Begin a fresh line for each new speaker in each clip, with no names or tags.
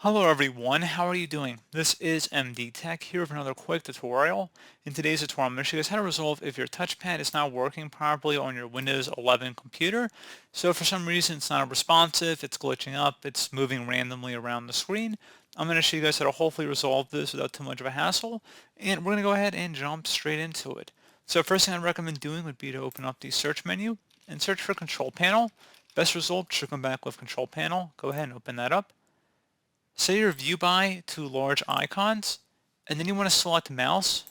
Hello everyone, how are you doing? This is MD Tech here with another quick tutorial. In today's tutorial, I'm going to show you guys how to resolve if your touchpad is not working properly on your Windows 11 computer. So for some reason it's not responsive, it's glitching up, it's moving randomly around the screen. I'm going to show you guys how to hopefully resolve this without too much of a hassle, and we're going to go ahead and jump straight into it. So first thing I'd recommend doing would be to open up the search menu and search for Control Panel. Best result should come back with Control Panel. Go ahead and open that up. Set your view by to large icons, and then you want to select mouse.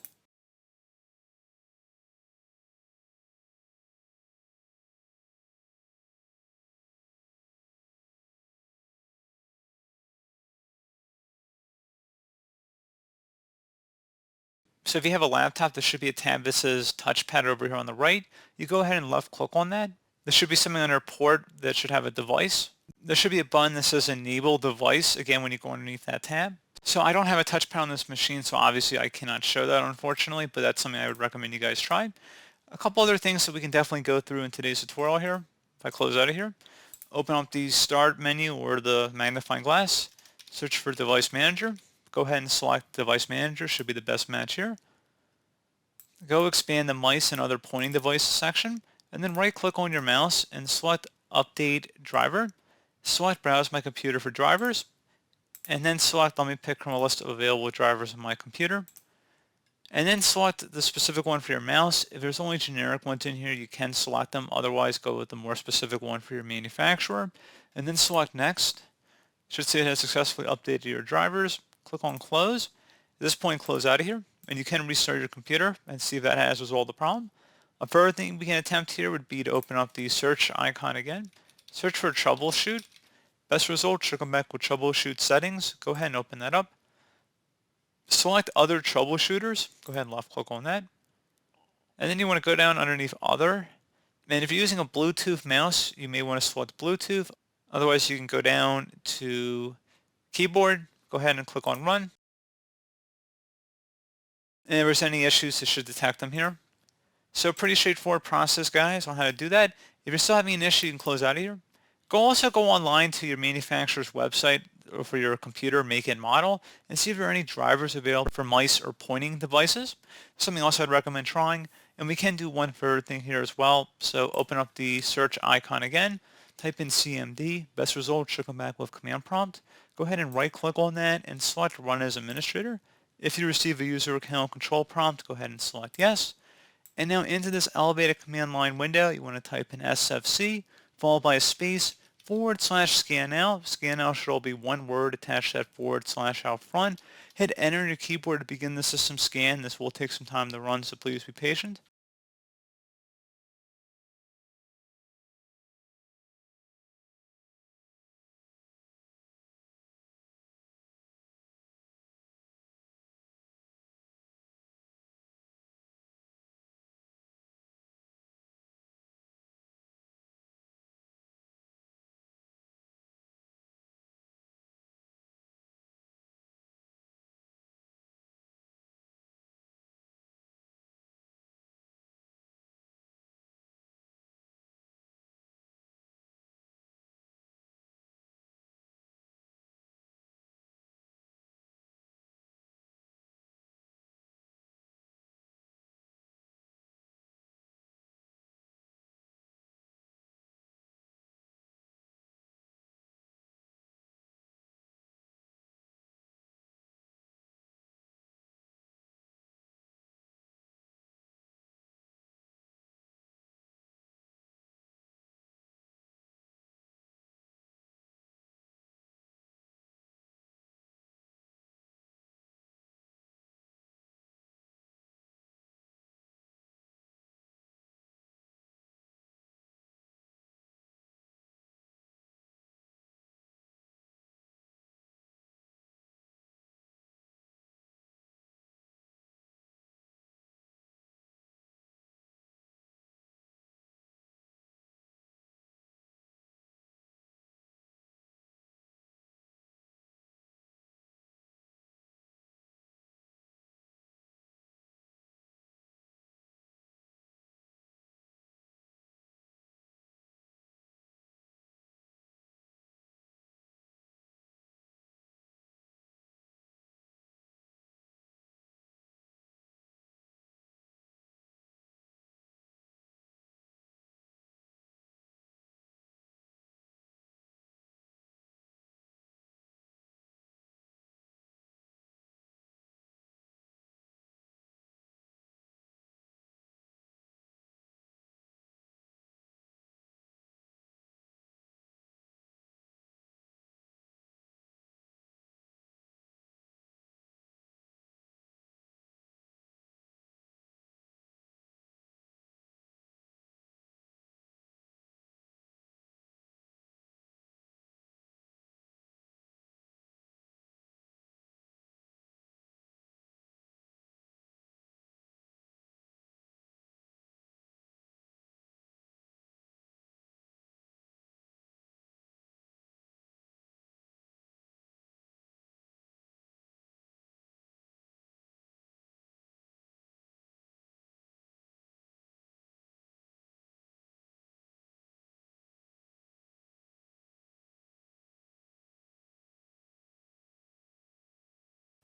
So if you have a laptop, there should be a tab that says Touchpad over here on the right. You go ahead and left click on that. There should be something under port that should have a device. There should be a button that says Enable Device, again, when you go underneath that tab. So I don't have a touchpad on this machine, so obviously I cannot show that, unfortunately, but that's something I would recommend you guys try. A couple other things that we can definitely go through in today's tutorial here. If I close out of here, open up the Start menu or the magnifying glass, search for Device Manager. Go ahead and select Device Manager, should be the best match here. Go expand the mice and other pointing devices section, and then right click on your mouse and select Update Driver. Select Browse My Computer for drivers, and then select Let me pick from a list of available drivers on my computer. And then select the specific one for your mouse. If there's only generic ones in here, you can select them. Otherwise, go with the more specific one for your manufacturer. And then select Next. It should say it has successfully updated your drivers. Click on Close. At this point, close out of here. And you can restart your computer and see if that has resolved the problem. A further thing we can attempt here would be to open up the search icon again. Search for Troubleshoot. Best result should come back with Troubleshoot Settings. Go ahead and open that up. Select Other Troubleshooters. Go ahead and left click on that. And then you want to go down underneath Other. And if you're using a Bluetooth mouse, you may want to select Bluetooth. Otherwise, you can go down to Keyboard. Go ahead and click on Run. And if there's any issues, it should detect them here. So pretty straightforward process, guys, on how to do that. If you're still having an issue, you can close out of here. Also go online to your manufacturer's website for your computer, make and model, and see if there are any drivers available for mice or pointing devices. Something else I'd recommend trying. And we can do one further thing here as well. So open up the search icon again, type in CMD. Best result should come back with command prompt. Go ahead and right click on that and select Run as Administrator. If you receive a user account control prompt, go ahead and select Yes. And now into this elevated command line window, you want to type in SFC, followed by a space, /scan now. Scan now should all be one word attached to that / out front. Hit enter on your keyboard to begin the system scan. This will take some time to run, so please be patient.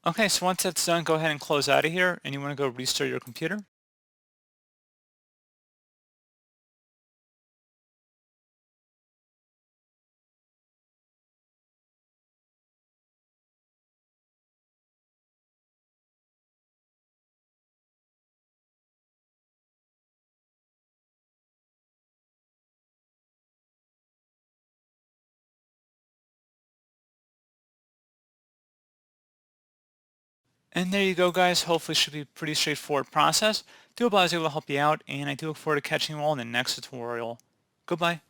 Okay, so once that's done, go ahead and close out of here, and you want to go restart your computer. And there you go, guys. Hopefully, it should be a pretty straightforward process. Do hope I was able to help you out, and I do look forward to catching you all in the next tutorial. Goodbye.